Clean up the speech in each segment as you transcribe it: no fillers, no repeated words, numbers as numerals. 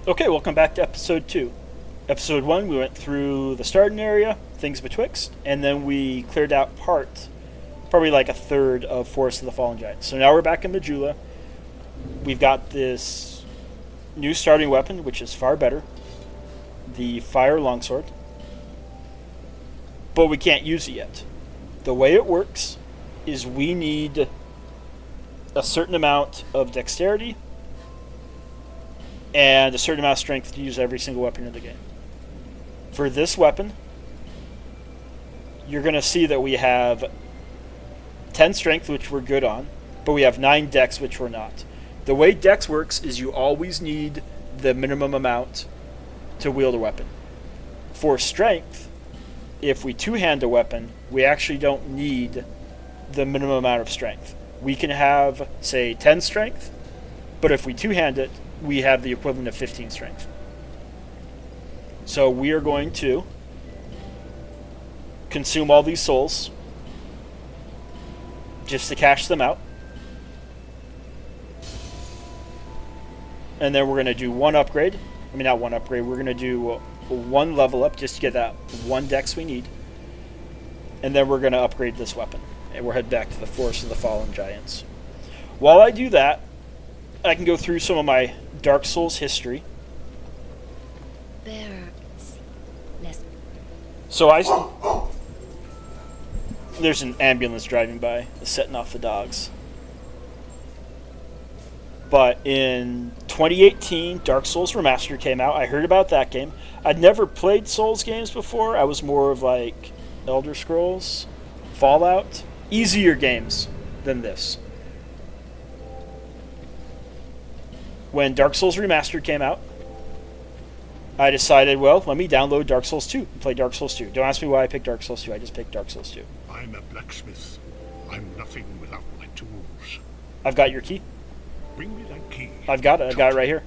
Okay, welcome back to episode 2. Episode 1, we went through the starting area, things betwixt, and then we cleared out probably like a third of Forest of the Fallen Giants. So now we're back in Majula. We've got this new starting weapon, which is far better, the Fire Longsword, but we can't use it yet. The way it works is we need a certain amount of dexterity and a certain amount of strength to use every single weapon in the game. For this weapon, you're going to see that we have 10 strength, which we're good on, but we have 9 dex, which we're not. The way dex works is you always need the minimum amount to wield a weapon. For strength, if we two-hand a weapon, we actually don't need the minimum amount of strength. We can have, say, 10 strength, but if we two-hand it, we have the equivalent of 15 strength. So we are going to consume all these souls just to cash them out. And then we're going to do one upgrade. I mean, not one upgrade. We're going to do one level up just to get that one dex we need. And then we're going to upgrade this weapon. And we'll head back to the Forest of the Fallen Giants. While I do that, I can go through some of my Dark Souls history. So there's an ambulance driving by, setting off the dogs. But in 2018, Dark Souls Remastered came out. I heard about that game. I'd never played Souls games before. I was more of like Elder Scrolls, Fallout, easier games than this. When Dark Souls Remastered came out, I decided, well, let me download Dark Souls 2 and play Dark Souls 2. Don't ask me why I picked Dark Souls 2. I just picked Dark Souls 2. I'm a blacksmith. I'm nothing without my tools. I've got your key. Bring me that key. I've got it. I've got it right here.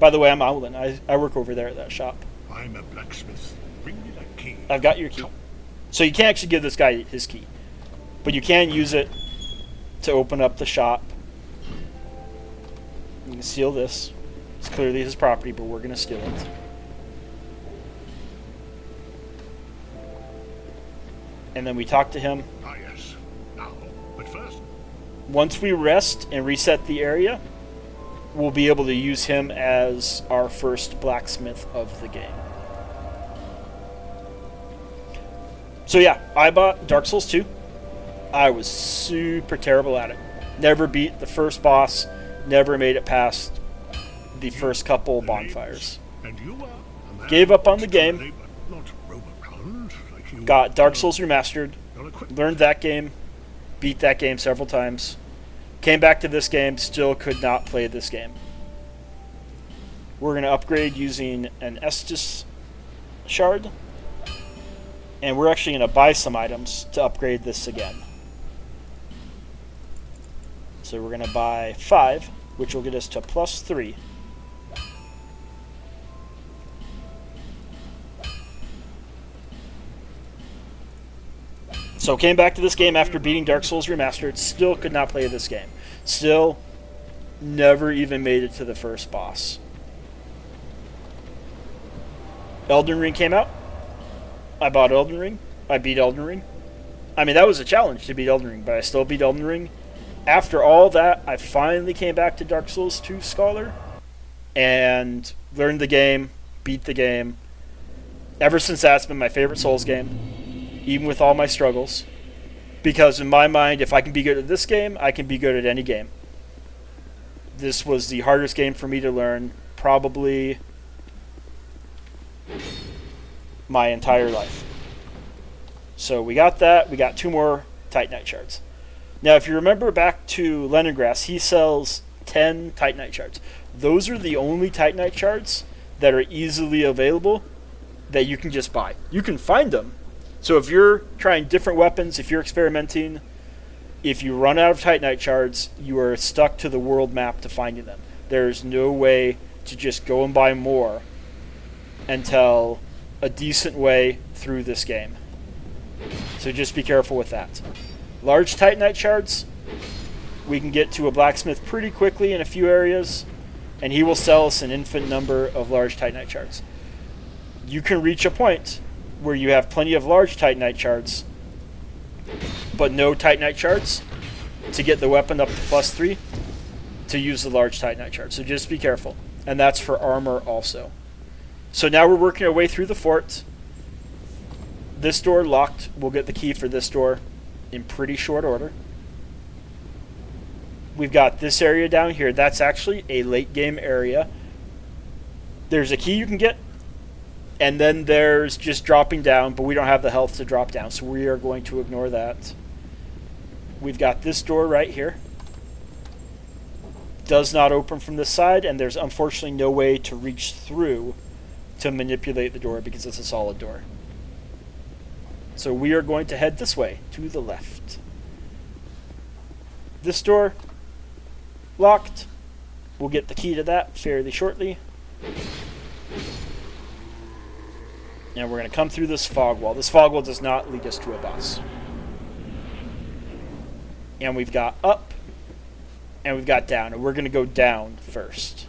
By the way, I'm Owlin. I work over there at that shop. I'm a blacksmith. Bring me that key. I've got your key. So you can't actually give this guy his key. But you can use it to open up the shop. You can steal this. It's clearly his property, but we're going to steal it. And then we talk to him. Ah, yes. Now, but first... Once we rest and reset the area, we'll be able to use him as our first blacksmith of the game. So yeah, I bought Dark Souls 2. I was super terrible at it. Never beat the first boss. Never made it past the first couple bonfires. And you are a man Gave up on the game. not roam around like you Got Dark Souls Remastered. You're equipped. Learned that game. Beat that game several times. Came back to this game. Still could not play this game. We're going to upgrade using an Estus shard. And we're actually going to buy some items to upgrade this again. So we're going to buy 5, which will get us to +3. So came back to this game after beating Dark Souls Remastered. Still could not play this game. Still never even made it to the first boss. Elden Ring came out. I bought Elden Ring. I beat Elden Ring. I mean, that was a challenge to beat Elden Ring, but I still beat Elden Ring. After all that, I finally came back to Dark Souls 2 Scholar and learned the game, beat the game. Ever since that, it's been my favorite Souls game, even with all my struggles. Because in my mind, if I can be good at this game, I can be good at any game. This was the hardest game for me to learn, probably my entire life. So we got that. We got 2 more Titanite shards. Now, if you remember back to Leningrass, he sells 10 Titanite shards. Those are the only Titanite shards that are easily available that you can just buy. You can find them. So if you're trying different weapons, if you're experimenting, if you run out of Titanite shards, you are stuck to the world map to finding them. There's no way to just go and buy more until a decent way through this game. So just be careful with that. Large Titanite shards, we can get to a blacksmith pretty quickly in a few areas. and he will sell us an infinite number of large Titanite shards. You can reach a point where you have plenty of large Titanite shards, but no Titanite shards to get the weapon up to +3 to use the large Titanite shard. So just be careful. And that's for armor also. So now we're working our way through the fort. This door locked. We'll get the key for this door in pretty short order. We've got this area down here. That's actually a late game area. There's a key you can get, and then there's just dropping down, but we don't have the health to drop down, so we are going to ignore that. We've got this door right here. Does not open from this side, and there's unfortunately no way to reach through to manipulate the door because it's a solid door. So we are going to head this way, to the left. This door, locked. We'll get the key to that fairly shortly. And we're going to come through this fog wall. This fog wall does not lead us to a boss. And we've got up, and we've got down, and we're going to go down first.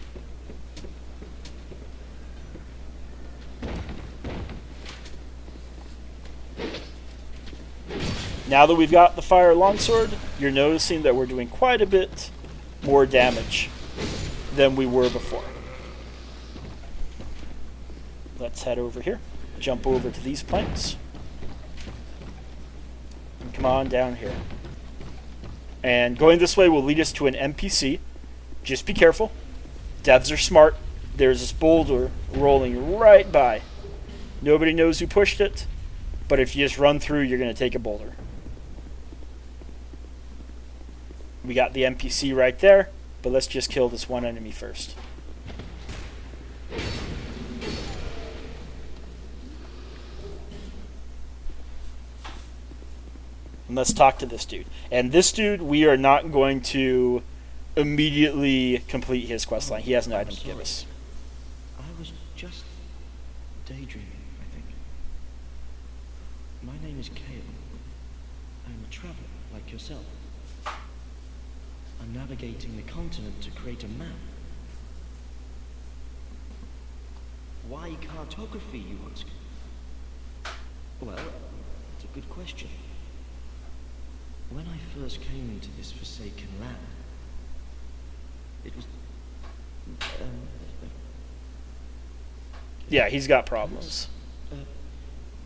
Now that we've got the fire longsword, you're noticing that we're doing quite a bit more damage than we were before. Let's head over here. Jump over to these planks. And come on down here. And going this way will lead us to an NPC. Just be careful. Devs are smart. There's this boulder rolling right by. Nobody knows who pushed it, but if you just run through, you're going to take a boulder. We got the NPC right there, but let's just kill this one enemy first. And let's talk to this dude. And this dude, we are not going to immediately complete his questline. He has an item to give us. I was just daydreaming, I think. My name is Kale. I'm a traveler like yourself. I'm navigating the continent to create a map. Why cartography, you ask? Well, it's a good question. When I first came into this forsaken land, it was... Yeah, he's got problems.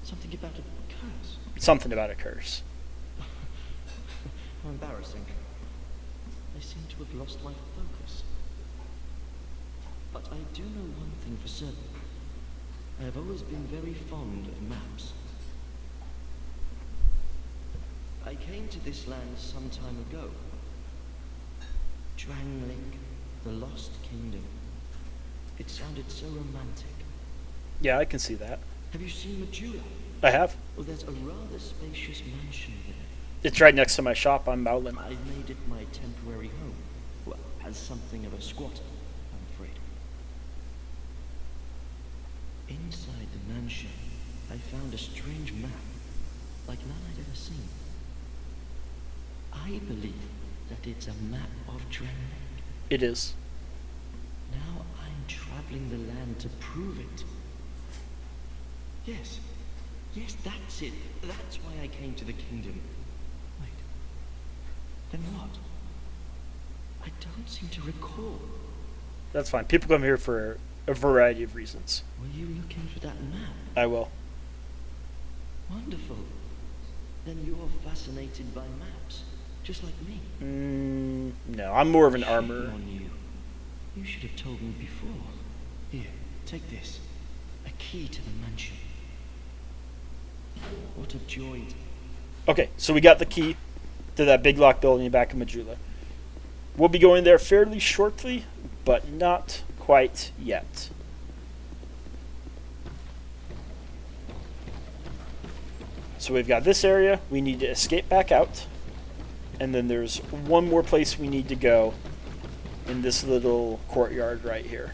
Something about a curse. Something about a curse. How embarrassing. I seem to have lost my focus. But I do know one thing for certain. I have always been very fond of maps. I came to this land some time ago. Drangling, the Lost Kingdom. It sounded so romantic. Yeah, I can see that. Have you seen Majula? I have. Well, there's a rather spacious mansion there. It's right next to my shop on Mowlin. I've made it my temporary home. Well, as something of a squatter, I'm afraid. Inside the mansion, I found a strange map, like none I'd ever seen. I believe that it's a map of Drangling. It is. Now I'm traveling the land to prove it. Yes. Yes, that's it. That's why I came to the kingdom. Wait. Then what? I don't seem to recall. That's fine. People come here for a variety of reasons. Were you looking for that map? I will. Wonderful. Then you're fascinated by maps, just like me. No, I'm more of an Shame armorer. on you. You should have told me before. Here, take this. A key to the mansion. What a joy. Okay, so we got the key to that big locked building back in Majula. We'll be going there fairly shortly, but not quite yet. So we've got this area. We need to escape back out. And then there's one more place we need to go in this little courtyard right here.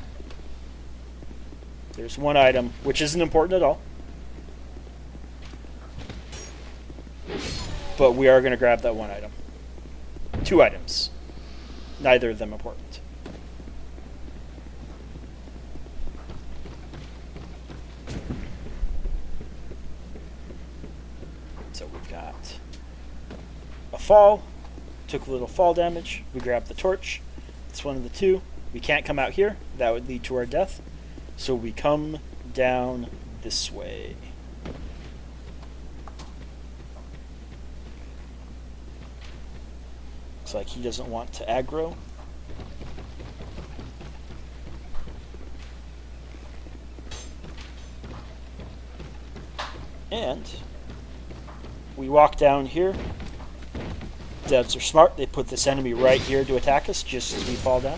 There's one item, which isn't important at all. But we are going to grab that one item. Two items. Neither of them important. got a fall. Took a little fall damage. We grabbed the torch. It's one of the two. We can't come out here. That would lead to our death. So we come down this way. Looks like he doesn't want to aggro. And we walk down here. Devs are smart. They put this enemy right here to attack us just as we fall down.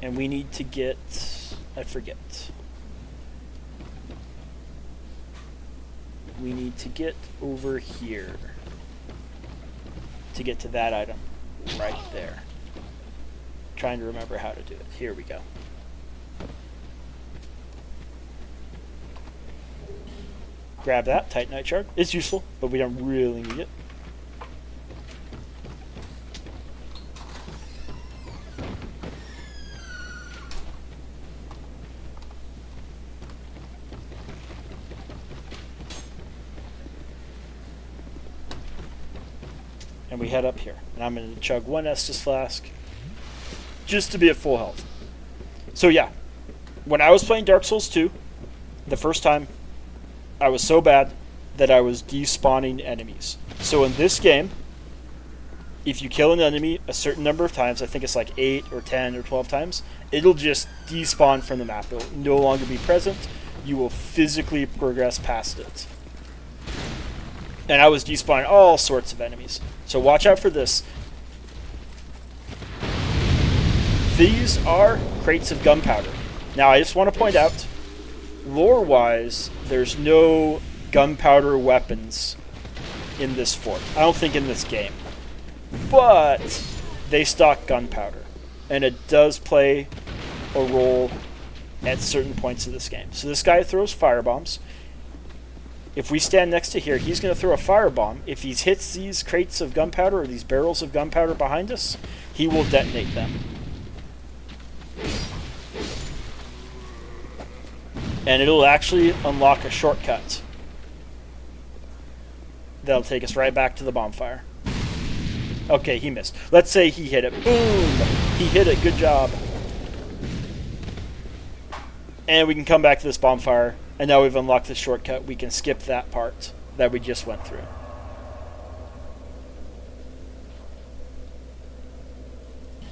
And we need to get... I forget. We need to get over here to get to that item right there. Trying to remember how to do it. Here we go. Grab that Titanite shard. It's useful, but we don't really need it. And we head up here. And I'm going to chug one Estus flask just to be at full health. So yeah, when I was playing Dark Souls 2, the first time, I was so bad that I was despawning enemies. So in this game, if you kill an enemy a certain number of times, I think it's like 8 or 10 or 12 times, it'll just despawn from the map. It'll no longer be present. You will physically progress past it. And I was despawning all sorts of enemies. So watch out for this. These are crates of gunpowder. Now I just want to point out, lore-wise, there's no gunpowder weapons in this fort. I don't think in this game. But they stock gunpowder. And it does play a role at certain points of this game. So this guy throws firebombs. If we stand next to here, he's going to throw a firebomb. If he hits these crates of gunpowder or these barrels of gunpowder behind us, he will detonate them. And it'll actually unlock a shortcut that'll take us right back to the bonfire. Okay, he missed. Let's say he hit it. Boom! He hit it. Good job. And we can come back to this bonfire. And now we've unlocked the shortcut. We can skip that part that we just went through.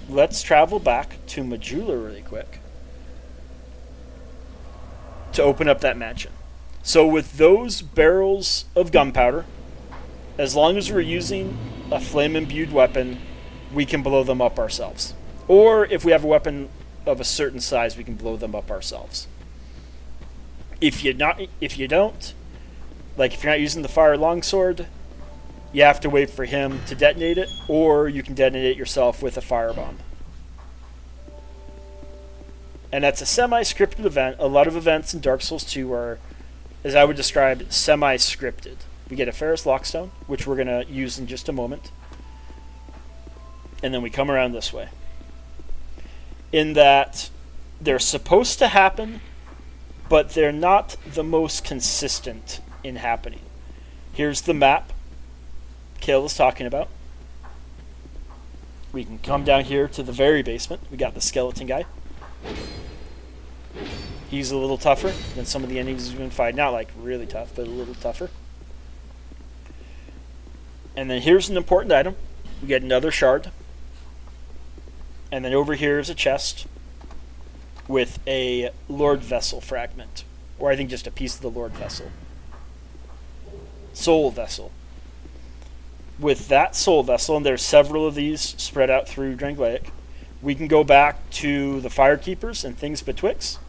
Let's travel back to Majula really quick to open up that mansion. So with those barrels of gunpowder, as long as we're using a flame-imbued weapon, we can blow them up ourselves. Or if we have a weapon of a certain size, we can blow them up ourselves. If you don't, like if you're not using the fire longsword, you have to wait for him to detonate it, or you can detonate it yourself with a firebomb. And that's a semi-scripted event. A lot of events in Dark Souls 2 are, as I would describe, semi-scripted. We get a Ferrous Lockstone, which we're going to use in just a moment. And then we come around this way. In that they're supposed to happen, but they're not the most consistent in happening. Here's the map Kale is talking about. We can come down here to the very basement. We got the skeleton guy. He's a little tougher than some of the enemies we've been fighting. Not like really tough, but a little tougher. And then here's an important item. We get another shard. And then over here is a chest with a Lord Vessel fragment. Or I think just a piece of the Lord Vessel. Soul Vessel. With that Soul Vessel, and there's several of these spread out through Drangleic, we can go back to the Firekeepers and things betwixt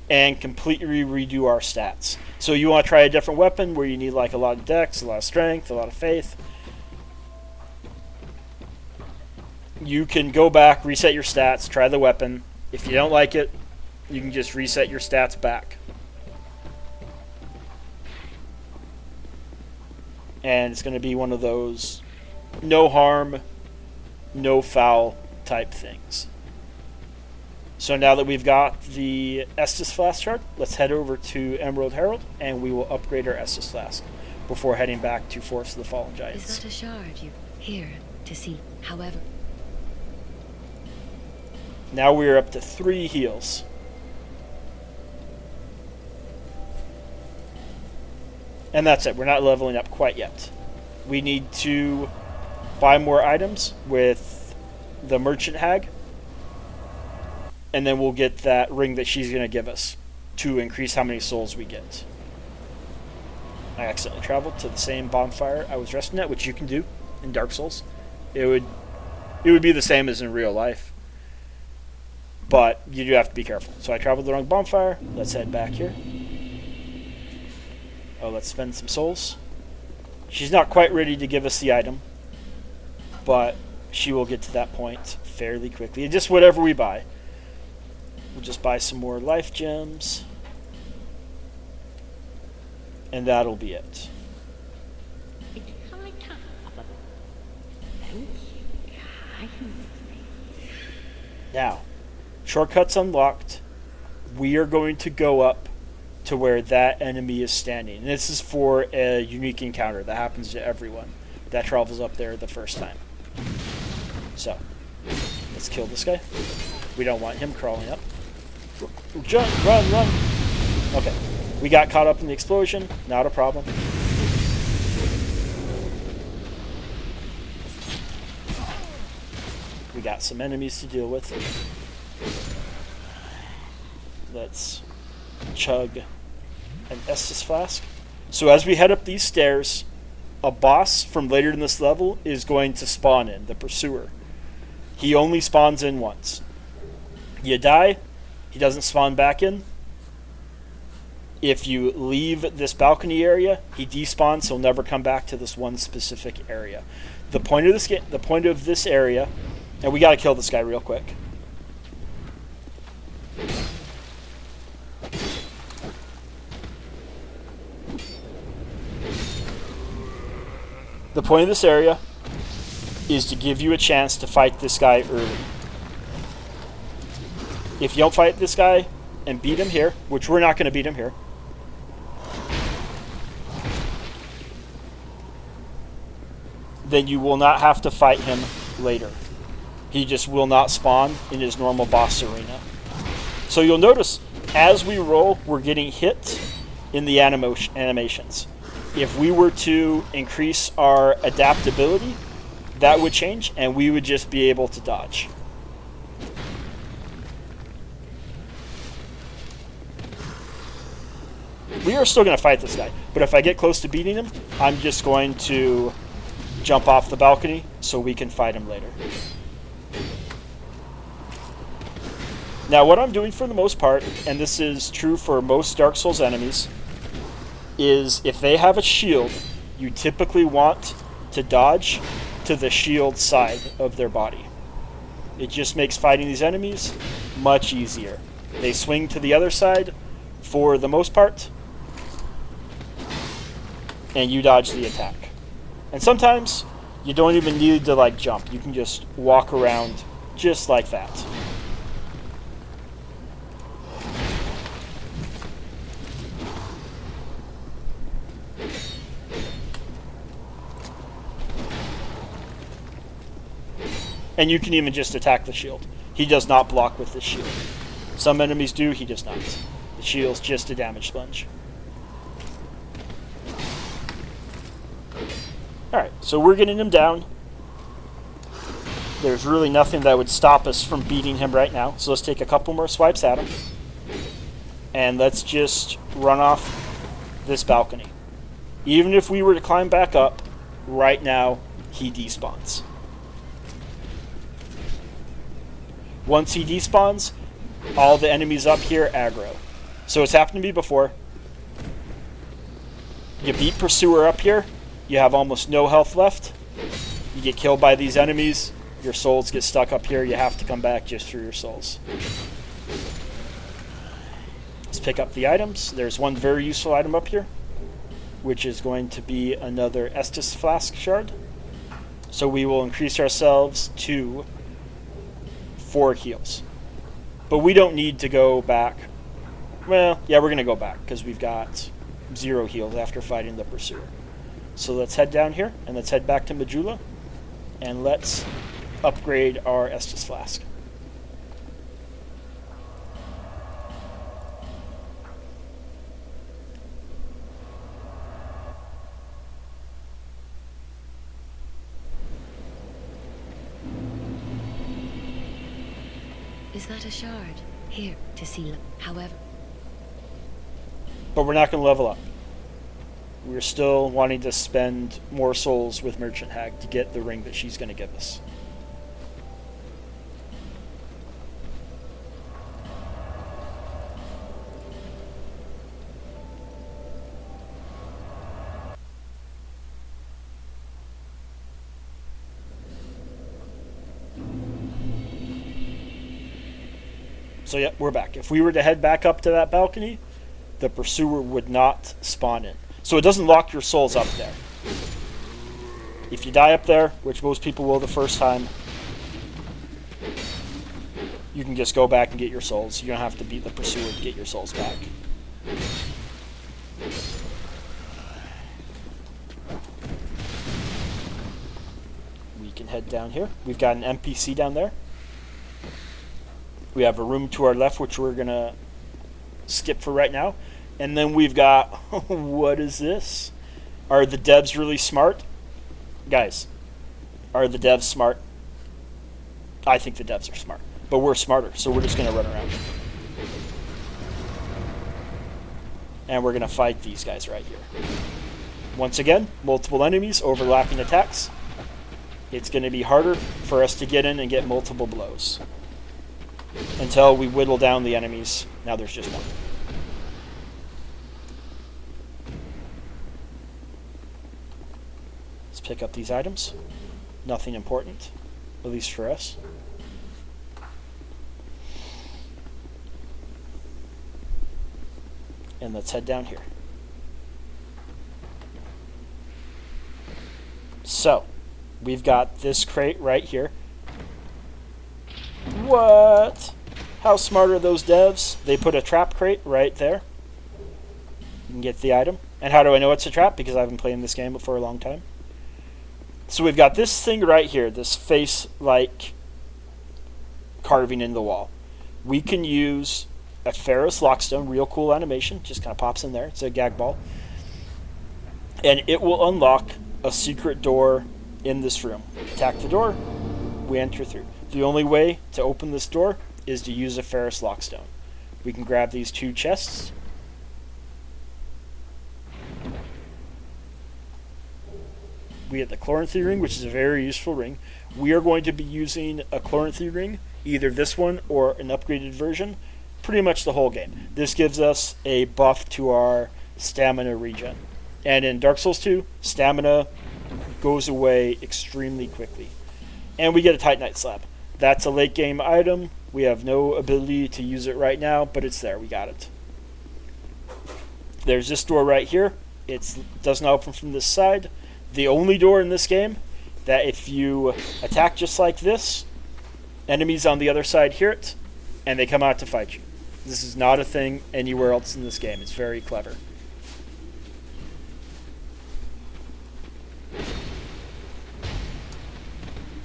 and completely redo our stats. So you want to try a different weapon where you need like a lot of dex, a lot of strength, a lot of faith. You can go back, reset your stats, try the weapon. If you don't like it, you can just reset your stats back. And it's going to be one of those no harm, no foul type things. So now that we've got the Estus Flask shard, let's head over to Emerald Herald, and we will upgrade our Estus Flask before heading back to Forest of the Fallen Giants. Is that a shard you here to see? However, Now we are up to 3 heals. And that's it. We're not leveling up quite yet. We need to buy more items with the Merchant Hag. And then we'll get that ring that she's going to give us to increase how many souls we get. I accidentally traveled to the same bonfire I was resting at, which you can do in Dark Souls. It would be the same as in real life. But you do have to be careful. So I traveled the wrong bonfire. Let's head back here. Oh, let's spend some souls. She's not quite ready to give us the item, but she will get to that point fairly quickly. Just whatever we buy. We'll just buy some more life gems. And that'll be it. Now, shortcuts unlocked. We are going to go up to where that enemy is standing. And this is for a unique encounter that happens to everyone that travels up there the first time. So, let's kill this guy. We don't want him crawling up. Jump, run. Okay, we got caught up in the explosion. Not a problem. We got some enemies to deal with. Let's chug an Estus Flask. So as we head up these stairs, a boss from later in this level is going to spawn in, the Pursuer. He only spawns in once. You die, he doesn't spawn back in. If you leave this balcony area, he despawns, he'll never come back to this one specific area. The point of this area, and we gotta kill this guy real quick. The point of this area is to give you a chance to fight this guy early. If you don't fight this guy and beat him here, which we're not going to beat him here, then you will not have to fight him later. He just will not spawn in his normal boss arena. So you'll notice as we roll, we're getting hit in the animations. If we were to increase our adaptability, that would change, and we would just be able to dodge. We are still going to fight this guy, but if I get close to beating him, I'm just going to jump off the balcony so we can fight him later. Now, what I'm doing for the most part, and this is true for most Dark Souls enemies, is if they have a shield, you typically want to dodge to the shield side of their body. It just makes fighting these enemies much easier. They swing to the other side for the most part, and you dodge the attack. And sometimes you don't even need to like jump. You can just walk around just like that. And you can even just attack the shield. He does not block with the shield. Some enemies do, he does not. The shield's just a damage sponge. Alright, so we're getting him down. There's really nothing that would stop us from beating him right now. So let's take a couple more swipes at him. And let's just run off this balcony. Even if we were to climb back up, right now, he despawns. Once he despawns, all the enemies up here aggro. So it's happened to me before. You beat Pursuer up here, you have almost no health left. You get killed by these enemies, your souls get stuck up here, you have to come back just for your souls. Let's pick up the items. There's one very useful item up here, which is going to be another Estus Flask shard. So we will increase ourselves to 4 heals. But we don't need to go back. Well, yeah, we're going to go back because we've got 0 heals after fighting the Pursuer. So let's head down here, and let's head back to Majula, and let's upgrade our Estus Flask. Is that a shard? Here, to see. However, But we're not going to level up. We're still wanting to spend more souls with Merchant Hag to get the ring that she's going to give us. So yeah, we're back. If we were to head back up to that balcony, the Pursuer would not spawn in. So it doesn't lock your souls up there. If you die up there, which most people will the first time, you can just go back and get your souls. You don't have to beat the Pursuer to get your souls back. We can head down here. We've got an NPC down there. We have a room to our left, which we're going to skip for right now. And then we've got, what is this? Are the devs really smart? Guys, are the devs smart? I think the devs are smart. But we're smarter, so we're just going to run around. And we're going to fight these guys right here. Once again, multiple enemies, overlapping attacks. It's going to be harder for us to get in and get multiple blows. Until we whittle down the enemies. Now there's just one. Let's pick up these items. Nothing important, at least for us. And let's head down here. So, we've got this crate right here. What? How smart are those devs? They put a trap crate right there. You can get the item. And how do I know it's a trap? Because I've been playing this game for a long time. So we've got this thing right here, this face-like carving in the wall. We can use a Ferrous Lockstone, real cool animation, just kind of pops in there. It's a gag ball. And it will unlock a secret door in this room. Attack the door, we enter through. The only way to open this door is to use a Ferrous Lockstone. We can grab these 2 chests. We have the Chloranthy ring, which is a very useful ring. We are going to be using a Chloranthy ring, either this one or an upgraded version, pretty much the whole game. This gives us a buff to our stamina regen. And in Dark Souls 2, stamina goes away extremely quickly. And we get a Titanite slab. That's a late game item. We have no ability to use it right now, but it's there. We got it. There's this door right here. It does not open from this side. The only door in this game that if you attack just like this, enemies on the other side hear it, and they come out to fight you. This is not a thing anywhere else in this game. It's very clever.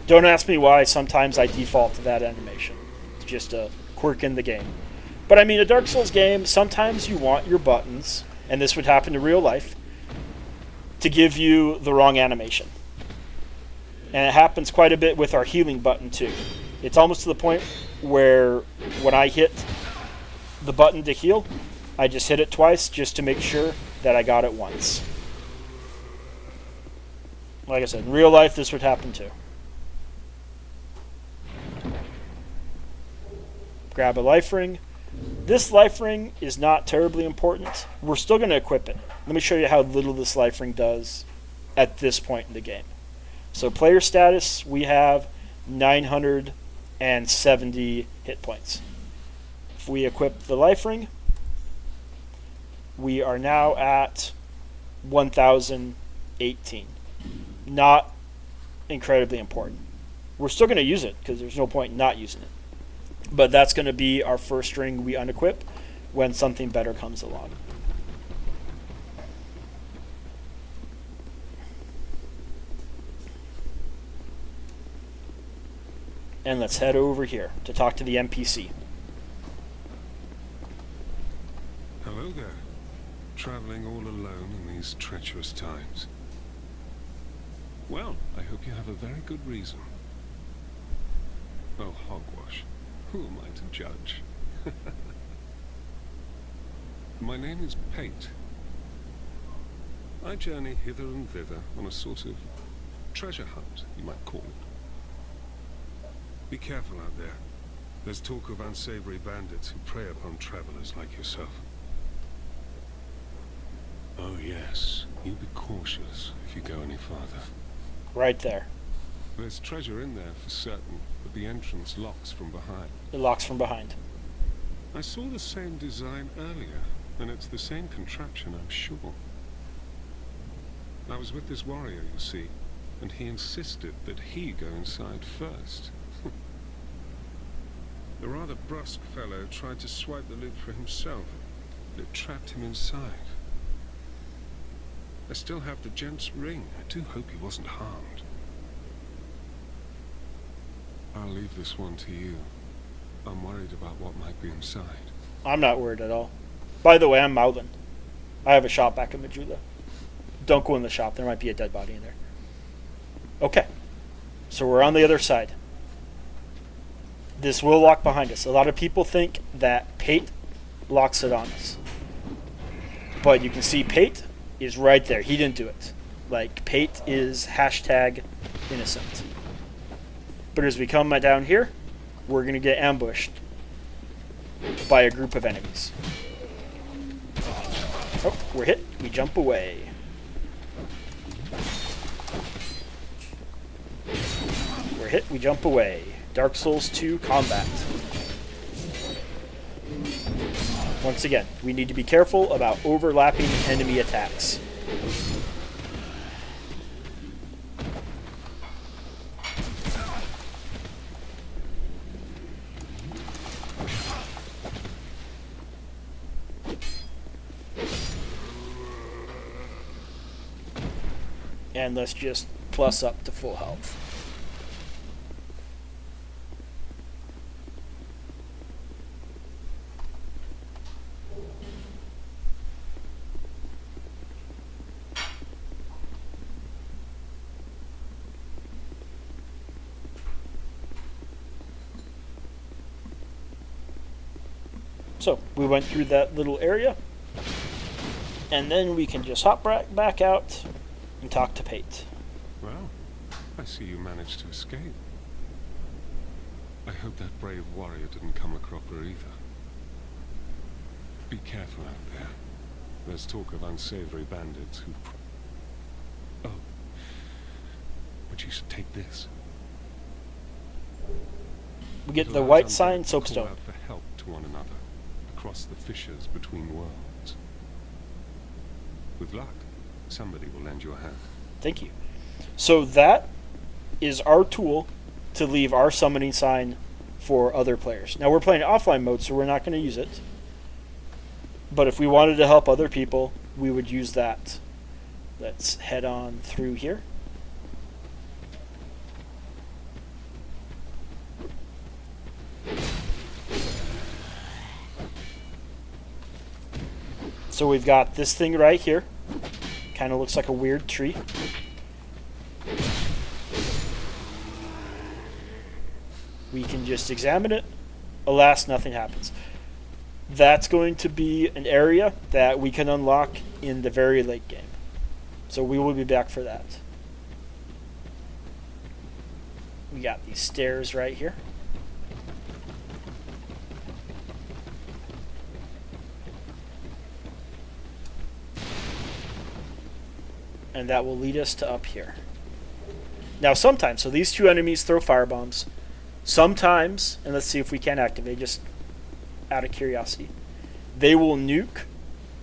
Don't ask me why sometimes I default to that animation. It's just a quirk in the game. But I mean, a Dark Souls game, sometimes you want your buttons, and this would happen in real life, to give you the wrong animation. And it happens quite a bit with our healing button too. It's almost to the point where when I hit the button to heal, I just hit it twice just to make sure that I got it once. Like I said, in real life this would happen too. Grab a life ring. This life ring is not terribly important. We're still going to equip it. Let me show you how little this life ring does at this point in the game. So player status, we have 970 hit points. If we equip the life ring, we are now at 1018. Not incredibly important. We're still going to use it because there's no point in not using it. But that's going to be our first ring we unequip when something better comes along. And let's head over here to talk to the NPC. Hello there. Traveling all alone in these treacherous times. Well, I hope you have a very good reason. Oh, hogwash. Who am I to judge? My name is Pate. I journey hither and thither on a sort of treasure hunt, you might call it. Be careful out there. There's talk of unsavory bandits who prey upon travelers like yourself. Oh yes, you be cautious if you go any farther. Right there. There's treasure in there for certain, but the entrance locks from behind. It locks from behind. I saw the same design earlier, and it's the same contraption, I'm sure. I was with this warrior, you see, and he insisted that he go inside first. The rather brusque fellow tried to swipe the loot for himself, but it trapped him inside. I still have the gent's ring. I do hope he wasn't harmed. I'll leave this one to you. I'm worried about what might be inside. I'm not worried at all. By the way, I'm Maudlin. I have a shop back in Majula. Don't go in the shop. There might be a dead body in there. Okay. So we're on the other side. This will lock behind us. A lot of people think that Pate locks it on us. But you can see Pate is right there. He didn't do it. Like, Pate is hashtag innocent. But as we come down here, we're going to get ambushed by a group of enemies. Oh, we're hit. We jump away. We're hit. We jump away. Dark Souls 2 combat. Once again, we need to be careful about overlapping enemy attacks. And let's just plus up to full health. So, we went through that little area, and then we can just hop back out and talk to Pate. Well, I see you managed to escape. I hope that brave warrior didn't come a cropper either. Be careful out there. There's talk of unsavory bandits who... Oh. But you should take this. We get It the allows white undead sign to soapstone. call out for help to one another, across the fissures between worlds. With luck, somebody will lend you a hand. Thank you. So that is our tool to leave our summoning sign for other players. Now we're playing offline mode, so we're not going to use it. But if we wanted to help other people, we would use that. Let's head on through here. So we've got this thing right here. Kind of looks like a weird tree. We can just examine it. Alas, nothing happens. That's going to be an area that we can unlock in the very late game. So we will be back for that. We got these stairs right here. And that will lead us to up here. Now sometimes, so these two enemies throw firebombs. Sometimes, and let's see if we can activate, just out of curiosity, they will nuke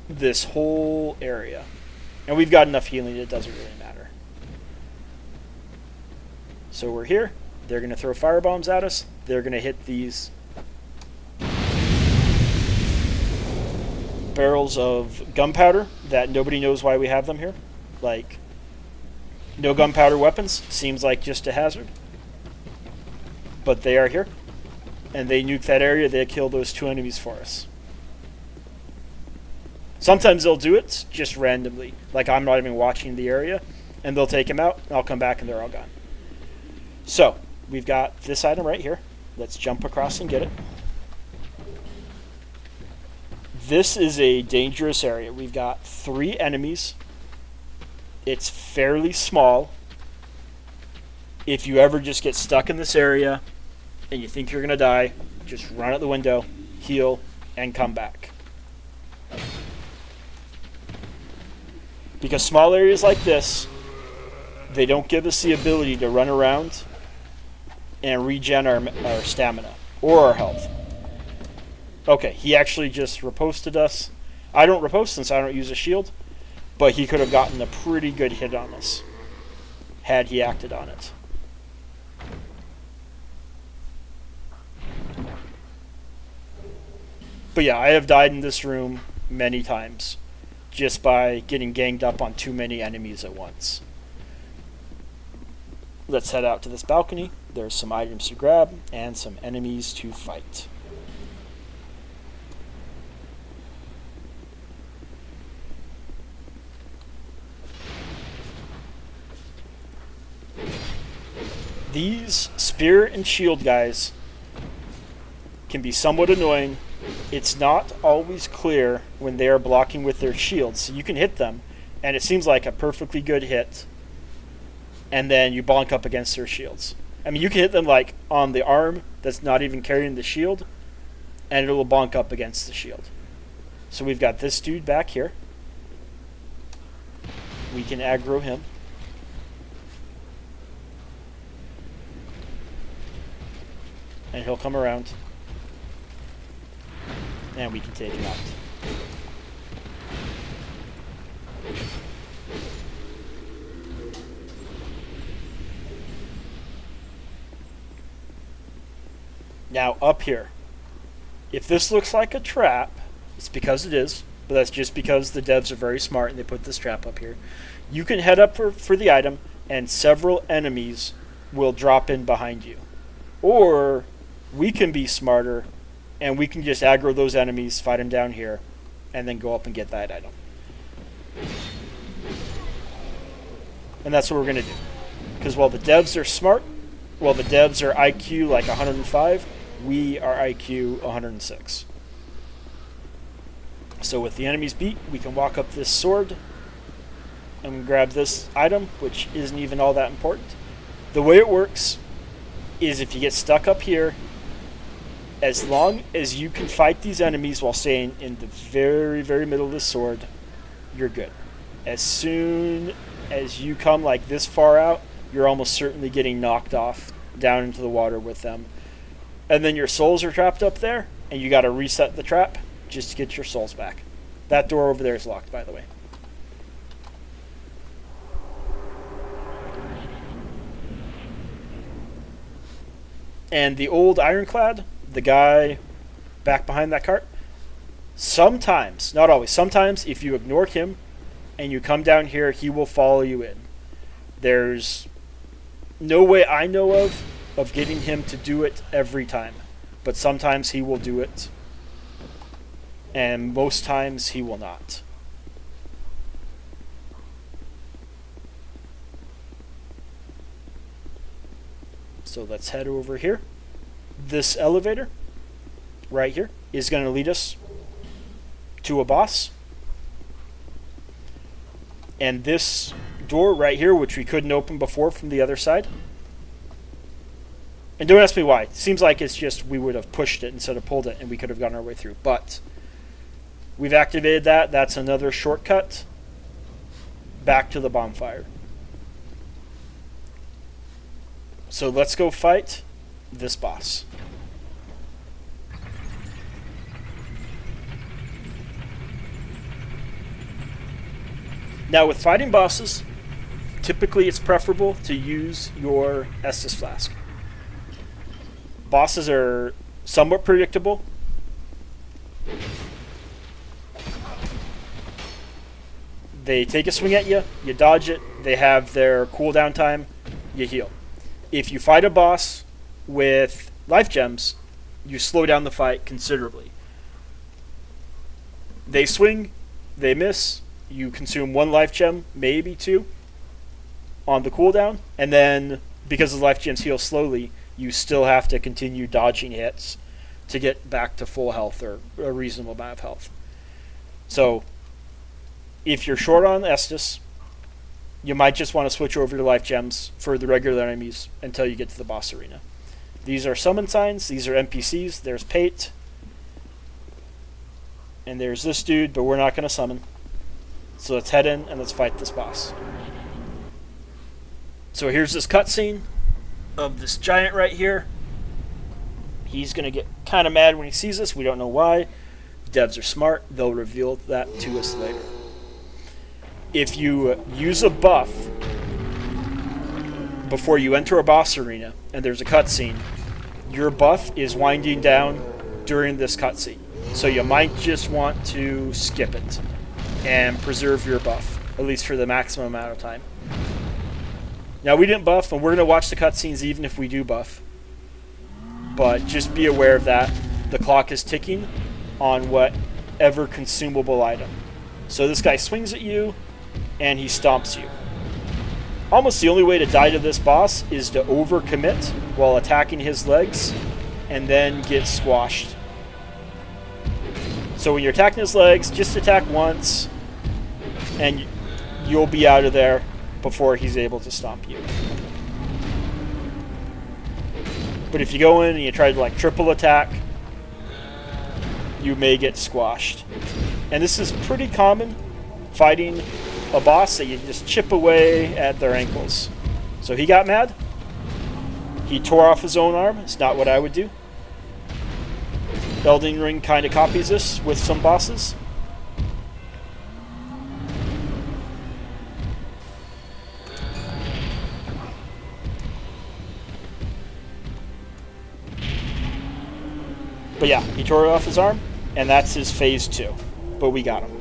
this whole area. And we've got enough healing, it doesn't really matter. So we're here. They're going to throw firebombs at us. They're going to hit these barrels of gunpowder that nobody knows why we have them here. Like, no gunpowder weapons. Seems like just a hazard. But they are here. And they nuke that area. They kill those 2 enemies for us. Sometimes they'll do it just randomly. Like, I'm not even watching the area. And they'll take them out. And I'll come back and they're all gone. So, we've got this item right here. Let's jump across and get it. This is a dangerous area. We've got 3 enemies. It's fairly small. If you ever just get stuck in this area and you think you're going to die, just run out the window, heal, and come back. Because small areas like this, they don't give us the ability to run around and regen our stamina or our health. Okay, he actually just riposted us. I don't riposte since I don't use a shield, but he could have gotten a pretty good hit on us had he acted on it. But yeah, I have died in this room many times just by getting ganged up on too many enemies at once. Let's head out to this balcony. There's some items to grab and some enemies to fight. These spear and shield guys can be somewhat annoying. It's not always clear when they are blocking with their shields. So you can hit them, and it seems like a perfectly good hit, and then you bonk up against their shields. I mean, you can hit them like on the arm that's not even carrying the shield, and it will bonk up against the shield. So we've got this dude back here. We can aggro him. And he'll come around. And we can take him out. Now up here. If this looks like a trap, it's because it is, but that's just because the devs are very smart and they put this trap up here. You can head up for the item and several enemies will drop in behind you. Or we can be smarter and we can just aggro those enemies, fight them down here, and then go up and get that item. And that's what we're going to do. Because while the devs are smart, while the devs are IQ like 105, we are IQ 106. So with the enemies beat, we can walk up this sword and grab this item, which isn't even all that important. The way it works is if you get stuck up here, as long as you can fight these enemies while staying in the very, very middle of the sword, you're good. As soon as you come like this far out, you're almost certainly getting knocked off down into the water with them. And then your souls are trapped up there, and you got to reset the trap just to get your souls back. That door over there is locked, by the way. And the old ironclad, the guy back behind that cart, sometimes, not always, sometimes if you ignore him and you come down here, he will follow you in. There's no way I know of getting him to do it every time. But sometimes he will do it. And most times he will not. So let's head over here. This elevator right here is going to lead us to a boss. And this door right here, which we couldn't open before from the other side. And don't ask me why. It seems like it's just we would have pushed it instead of pulled it and we could have gotten our way through. But we've activated that. That's another shortcut back to the bonfire. So let's go fight this boss. Now with fighting bosses, typically it's preferable to use your Estus Flask. Bosses are somewhat predictable. They take a swing at you, you dodge it, they have their cooldown time, you heal. If you fight a boss with life gems, you slow down the fight considerably. They swing, they miss, you consume 1 life gem, maybe 2, on the cooldown, and then because the life gems heal slowly, you still have to continue dodging hits to get back to full health or a reasonable amount of health. So, if you're short on Estus, you might just want to switch over to life gems for the regular enemies until you get to the boss arena. These are summon signs, these are NPCs, there's Pate, and there's this dude, but we're not going to summon. So let's head in and let's fight this boss. So here's this cutscene of this giant right here. He's going to get kind of mad when he sees us. We don't know why. Devs are smart. They'll reveal that to us later. If you use a buff before you enter a boss arena and there's a cutscene, your buff is winding down during this cutscene. So you might just want to skip it and preserve your buff, at least for the maximum amount of time. Now, we didn't buff, and we're going to watch the cutscenes even if we do buff. But just be aware of that. The clock is ticking on whatever consumable item. So this guy swings at you, and he stomps you. Almost the only way to die to this boss is to overcommit while attacking his legs, and then get squashed. So when you're attacking his legs, just attack once, and you'll be out of there before he's able to stomp you. But if you go in and you try to like triple attack, you may get squashed. And this is pretty common fighting a boss that you just chip away at their ankles. So he got mad. He tore off his own arm. It's not what I would do. Elden Ring kind of copies this with some bosses. But yeah, he tore off his arm, and that's his phase 2. But we got him.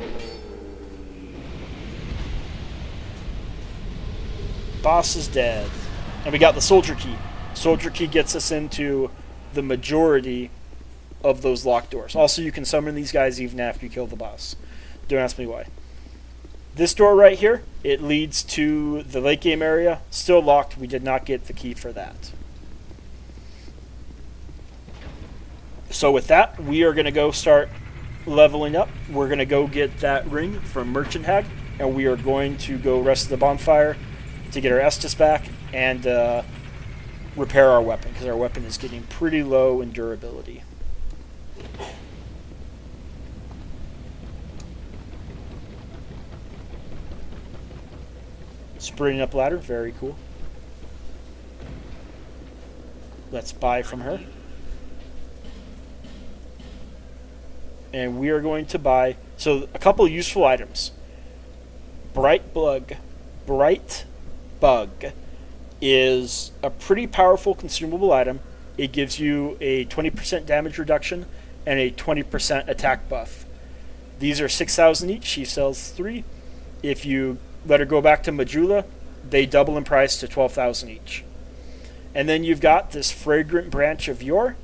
Boss is dead. And we got the soldier key. Soldier key gets us into the majority of those locked doors. Also, you can summon these guys even after you kill the boss. Don't ask me why. This door right here, it leads to the late game area. Still locked. We did not get the key for that. So with that, we are going to go start leveling up. We're going to go get that ring from Merchant Hag, and we are going to go rest the bonfire to get our Estus back and repair our weapon, because our weapon is getting pretty low in durability. Sprinting up ladder, very cool. Let's buy from her. And we are going to buy, so a couple useful items. Bright Bug is a pretty powerful consumable item. It gives you a 20% damage reduction and a 20% attack buff. These are 6,000 each. She sells 3. If you let her go back to Majula, they double in price to 12,000 each. And then you've got this Fragrant Branch of Yore.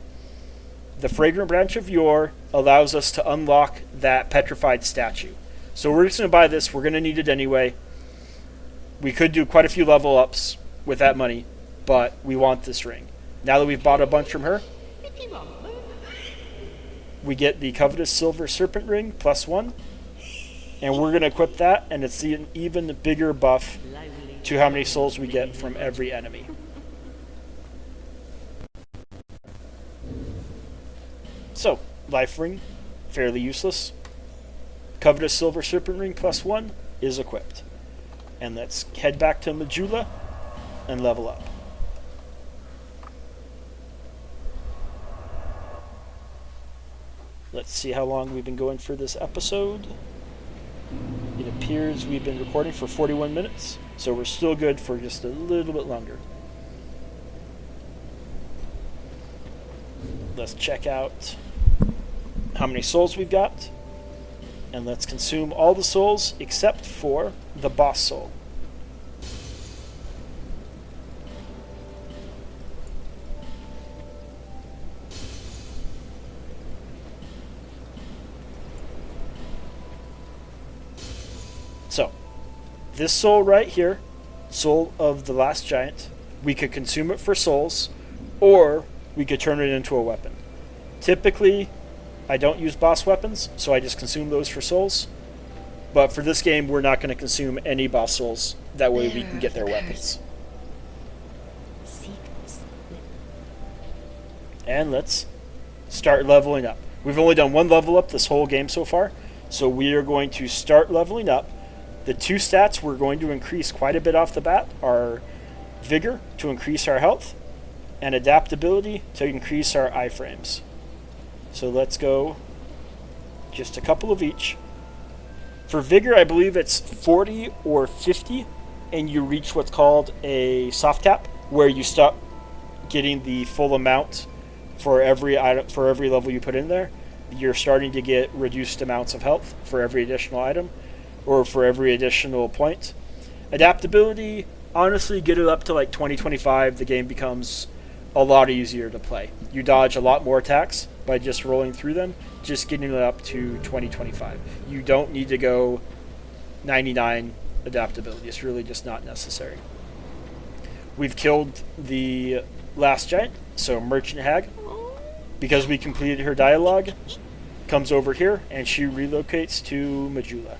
The Fragrant Branch of Yore allows us to unlock that petrified statue. So we're just going to buy this. We're going to need it anyway. We could do quite a few level ups with that money, but we want this ring. Now that we've bought a bunch from her, we get the covetous Silver Serpent Ring +1, and we're going to equip that, and it's an even bigger buff to how many souls we get from every enemy. So, Life Ring, fairly useless. Covetous Silver Serpent Ring +1 is equipped. And let's head back to Majula and level up. Let's see how long we've been going for this episode. It appears we've been recording for 41 minutes, so we're still good for just a little bit longer. Let's check out how many souls we've got, And let's consume all the souls except for the boss soul. So, this soul right here, soul of the last giant, we could consume it for souls, or we could turn it into a weapon. Typically, I don't use boss weapons, so I just consume those for souls. But for this game, we're not going to consume any boss souls. That way we can get their weapons. And let's start leveling up. We've only done one level up this whole game so far, so we are going to start leveling up. The two stats we're going to increase quite a bit off the bat are Vigor to increase our health, and Adaptability to increase our iframes. So let's go just a couple of each. For Vigor, I believe it's 40 or 50, and you reach what's called a soft cap, where you stop getting the full amount for every item, for every level you put in there. You're starting to get reduced amounts of health for every additional item, or for every additional point. Adaptability, honestly, get it up to like 20-25, the game becomes a lot easier to play. You dodge a lot more attacks by just rolling through them, just getting it up to 20-25. You don't need to go 99 adaptability. It's really just not necessary. We've killed the last giant, so Merchant Hag, because we completed her dialogue, comes over here and she relocates to Majula.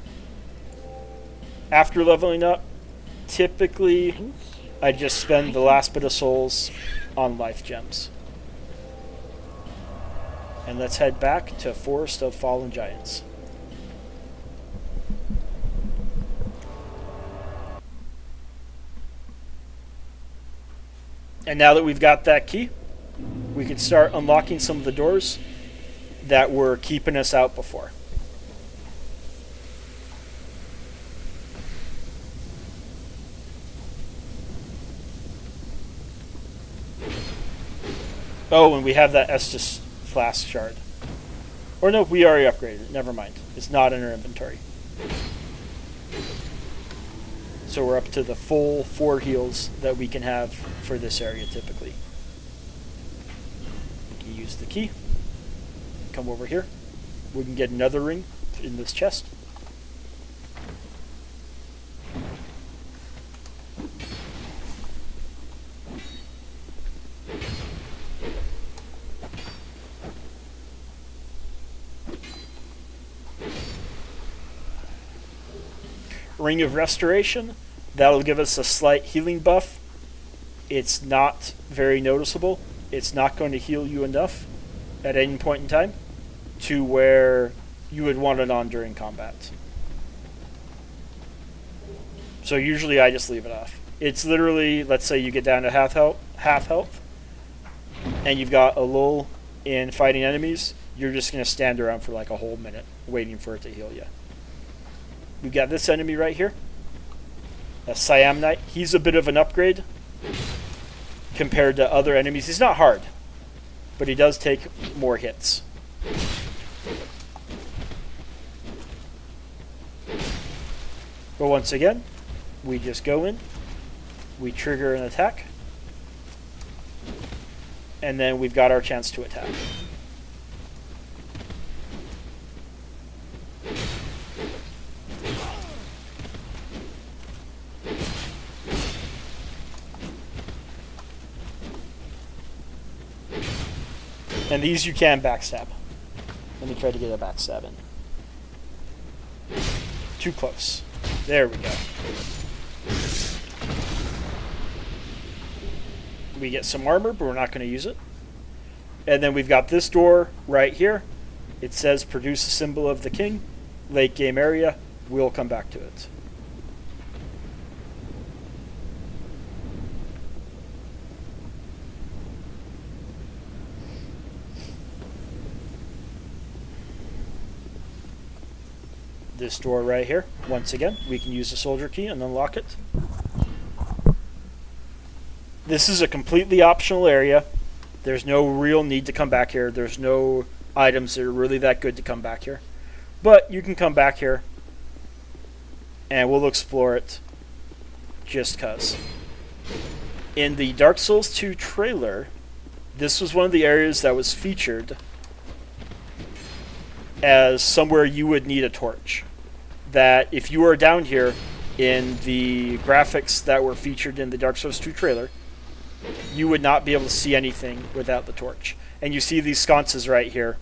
After leveling up, typically I just spend the last bit of souls on life gems. And let's head back to Forest of Fallen Giants. And now that we've got that key, we can start unlocking some of the doors that were keeping us out before. Oh, and we have that Estus Flask shard. Or no, we already upgraded it. Never mind. It's not in our inventory. So we're up to the full 4 heals that we can have for this area typically. We can use the key. Come over here. We can get another ring in this chest. Ring of Restoration. That'll give us a slight healing buff. It's not very noticeable. It's not going to heal you enough at any point in time to where you would want it on during combat. So usually I just leave it off. It's literally, let's say you get down to half health, and you've got a lull in fighting enemies, you're just going to stand around for like a whole minute waiting for it to heal you. We've got this enemy right here, a Siam Knight. He's a bit of an upgrade compared to other enemies. He's not hard, but he does take more hits. But once again, we just go in, we trigger an attack, and then we've got our chance to attack. And these you can backstab. Let me try to get a backstab in. Too close. There we go. We get some armor, but we're not going to use it. And then we've got this door right here. It says produce a symbol of the king. Late game area. We'll come back to it. This door right here, once again, we can use the soldier key and unlock it. This is a completely optional area. There's no real need to come back here. There's no items that are really that good to come back here. But you can come back here and we'll explore it just cuz. In the Dark Souls 2 trailer, this was one of the areas that was featured as somewhere you would need a torch. That if you were down here in the graphics that were featured in the Dark Souls 2 trailer, you would not be able to see anything without the torch. And you see these sconces right here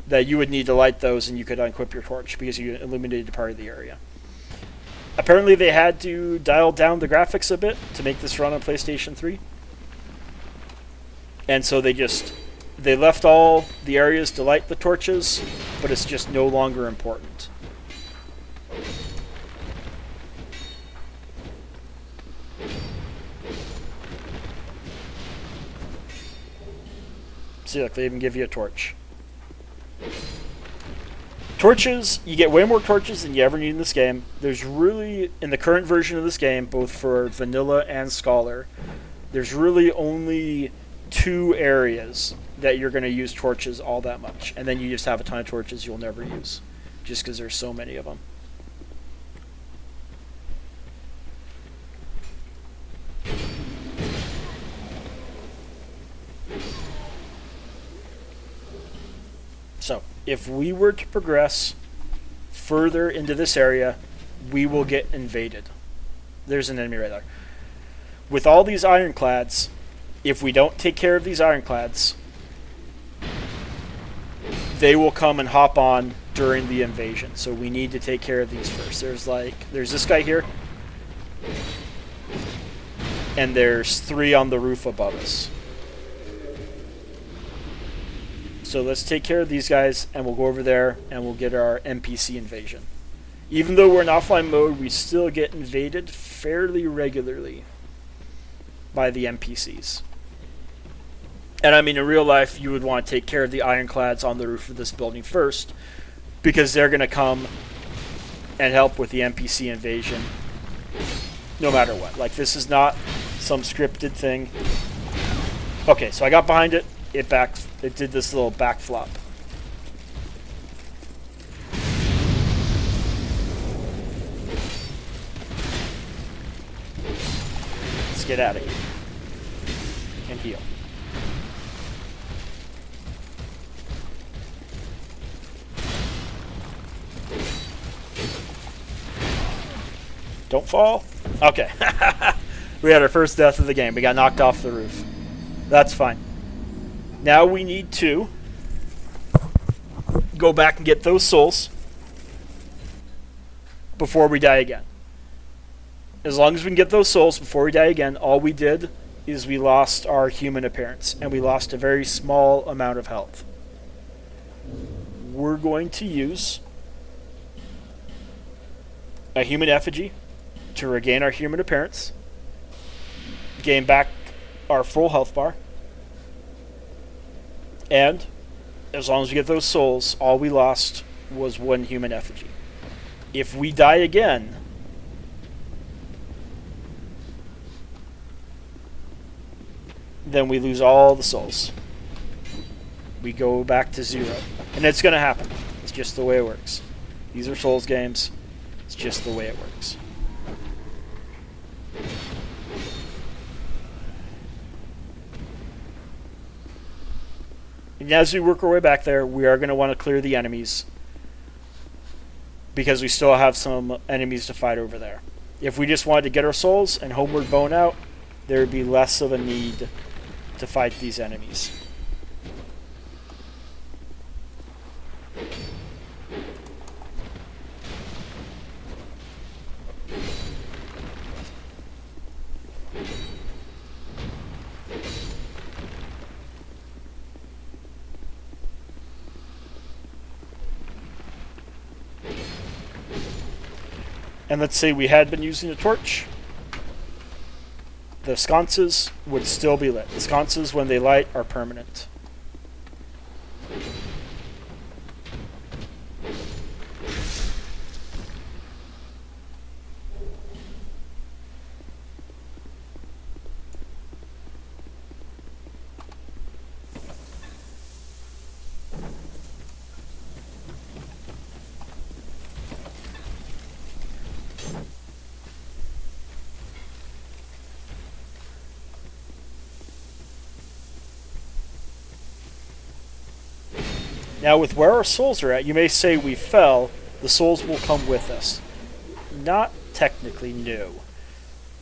that you would need to light those, and you could unequip your torch because you illuminated part of the area. Apparently they had to dial down the graphics a bit to make this run on PlayStation 3. And so they left all the areas to light the torches, but it's just no longer important. See, look, they even give you a torch. Torches, you get way more torches than you ever need in this game. There's really, in the current version of this game, both for Vanilla and Scholar, there's really only 2 areas that you're going to use torches all that much. And then you just have a ton of torches you'll never use, just because there's so many of them. So, if we were to progress further into this area, we will get invaded. There's an enemy right there. With all these ironclads, if we don't take care of these ironclads, they will come and hop on during the invasion. So we need to take care of these first. There's this guy here, and there's 3 on the roof above us. So let's take care of these guys, and we'll go over there, and we'll get our NPC invasion. Even though we're in offline mode, we still get invaded fairly regularly by the NPCs. And I mean, in real life, you would want to take care of the ironclads on the roof of this building first, because they're going to come and help with the NPC invasion no matter what. Like, this is not some scripted thing. Okay, so I got behind it. It did this little back flop. Let's get out of here. And heal. Don't fall. Okay. We had our first death of the game. We got knocked off the roof. That's fine. Now we need to go back and get those souls before we die again. As long as we can get those souls before we die again, all we did is we lost our human appearance, and we lost a very small amount of health. We're going to use a human effigy to regain our human appearance, gain back our full health bar, and as long as we get those souls, all we lost was 1 human effigy. If we die again, then we lose all the souls. We go back to 0. And it's going to happen. It's just the way it works. These are Souls games. It's just the way it works. And as we work our way back there, we are going to want to clear the enemies, because we still have some enemies to fight over there. If we just wanted to get our souls and homeward bone out, there would be less of a need to fight these enemies. And let's say we had been using a torch, the sconces would still be lit. The sconces, when they light, are permanent. Now, with where our souls are at, you may say we fell. The souls will come with us. Not technically, no.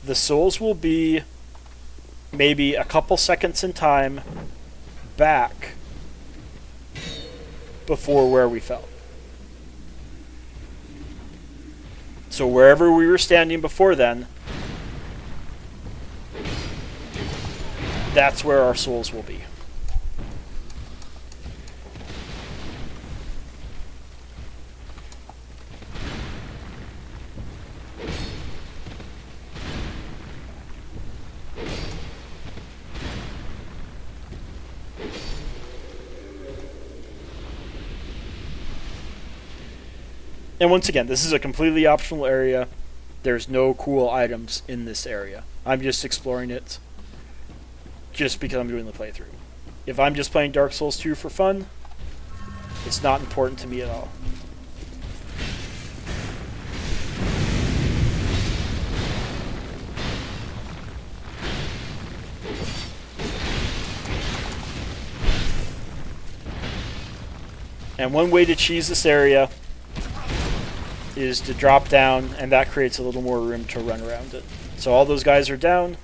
The souls will be maybe a couple seconds in time back before where we fell. So wherever we were standing before then, that's where our souls will be. And once again, this is a completely optional area. There's no cool items in this area. I'm just exploring it just because I'm doing the playthrough. If I'm just playing Dark Souls 2 for fun, it's not important to me at all. And one way to cheese this area is to drop down, and that creates a little more room to run around it. So all those guys are down.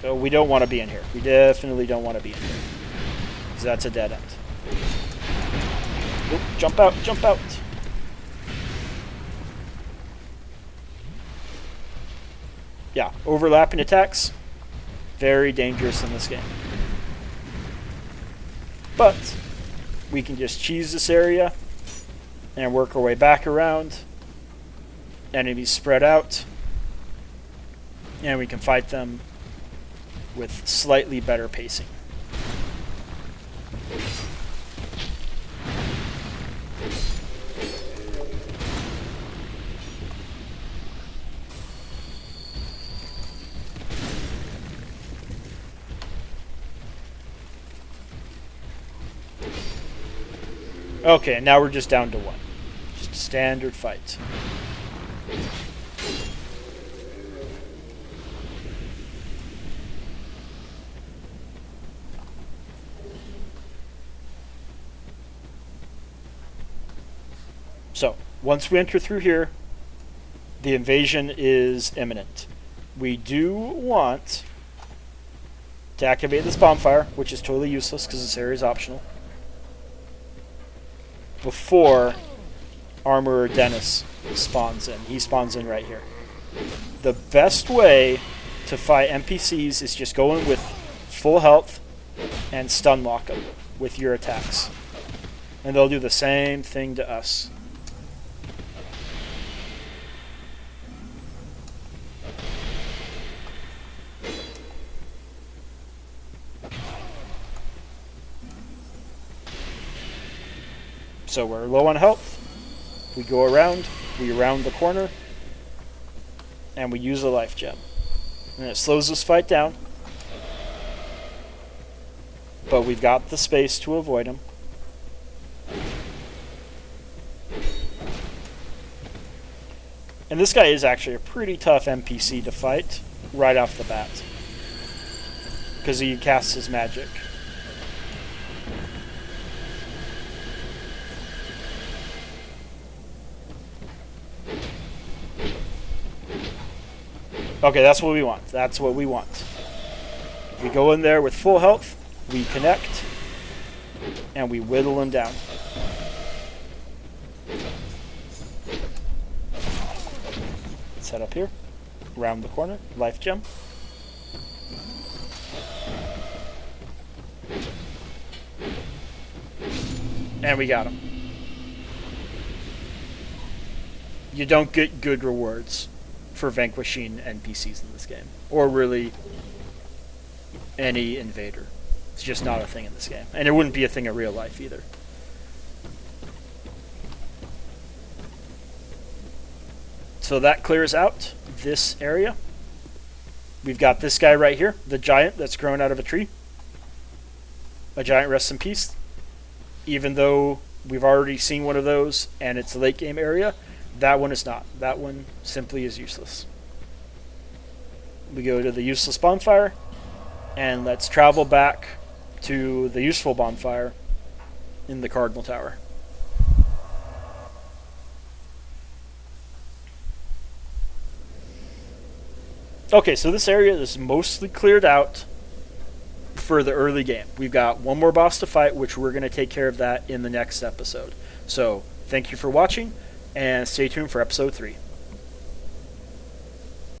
So we don't want to be in here. We definitely don't want to be in here, because that's a dead end. Oop, jump out, jump out. Yeah, overlapping attacks, very dangerous in this game. But we can just cheese this area and work our way back around. Enemies spread out. And we can fight them with slightly better pacing. Okay, now we're just down to one. Just a standard fight. So, once we enter through here, the invasion is imminent. We do want to activate this bonfire, which is totally useless because this area is optional, before Armorer Dennis spawns in. He spawns in right here. The best way to fight NPCs is just go in with full health and stun lock them with your attacks. And they'll do the same thing to us. So we're low on health. We go around, we round the corner, and we use a life gem. And it slows this fight down. But we've got the space to avoid him. And this guy is actually a pretty tough NPC to fight right off the bat, because he casts his magic. Okay, that's what we want. That's what we want. We go in there with full health, we connect, and we whittle him down. Set up here, round the corner, life gem. And we got him. You don't get good rewards for vanquishing NPCs in this game, or really any invader. It's just not a thing in this game, and it wouldn't be a thing in real life either. So that clears out this area. We've got this guy right here, the giant that's grown out of a tree. A giant rests in peace. Even though we've already seen one of those and it's a late game area, that one is not. That one simply is useless. We go to the useless bonfire, and let's travel back to the useful bonfire in the Cardinal Tower. Okay, so this area is mostly cleared out for the early game. We've got one more boss to fight, which we're going to take care of that in the next episode. So, thank you for watching, and stay tuned for episode 3.